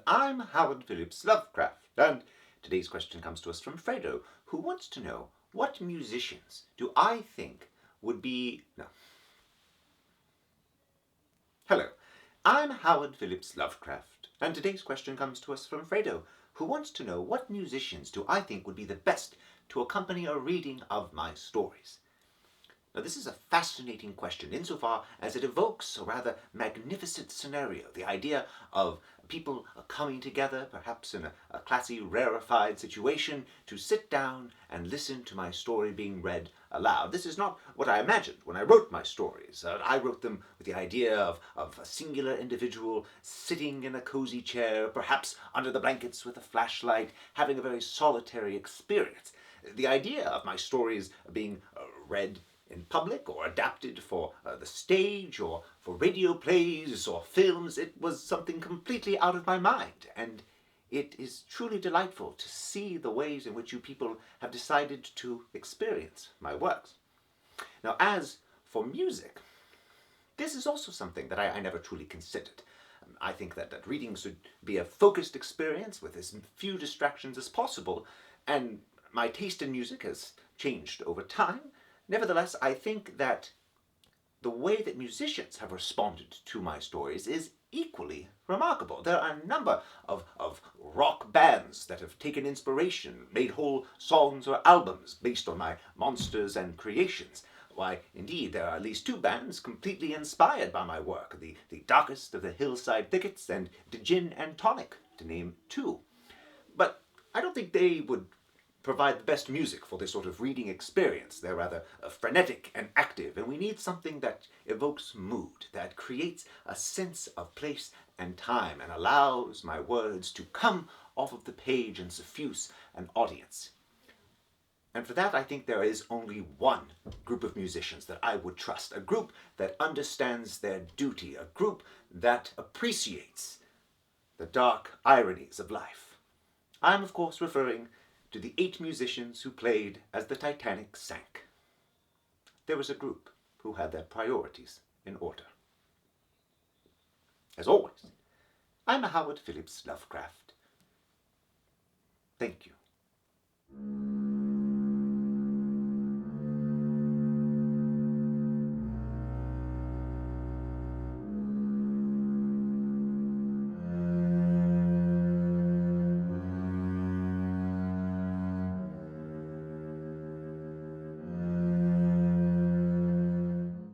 I'm Howard Phillips Lovecraft, and today's question comes to us from Fredo, who wants to know, what musicians do I think would be... No. Hello, I'm Howard Phillips Lovecraft, and today's question comes to us from Fredo, who wants to know, what musicians do I think would be the best to accompany a reading of my stories? Now, this is a fascinating question insofar as it evokes a rather magnificent scenario, the idea of people coming together, perhaps in a classy, rarefied situation, to sit down and listen to my story being read aloud. This is not what I imagined when I wrote my stories. I wrote them with the idea of a singular individual sitting in a cozy chair, perhaps under the blankets with a flashlight, having a very solitary experience. The idea of my stories being read in public or adapted for the stage or for radio plays or films, it was something completely out of my mind, and it is truly delightful to see the ways in which you people have decided to experience my works. Now, as for music, this is also something that I never truly considered. I think that reading should be a focused experience with as few distractions as possible, and my taste in music has changed over time. Nevertheless, I think that the way that musicians have responded to my stories is equally remarkable. There are a number of rock bands that have taken inspiration, made whole songs or albums based on my monsters and creations. Why, indeed, there are at least two bands completely inspired by my work, the Darkest of the Hillside Thickets and Gin and Tonic, to name two. But I don't think they would provide the best music for this sort of reading experience. They're rather frenetic and active, and we need something that evokes mood, that creates a sense of place and time, and allows my words to come off of the page and suffuse an audience. And for that, I think there is only one group of musicians that I would trust, a group that understands their duty, a group that appreciates the dark ironies of life. I'm, of course, referring to the 8 musicians who played as the Titanic sank. There was a group who had their priorities in order. As always, I'm Howard Phillips Lovecraft. Thank you.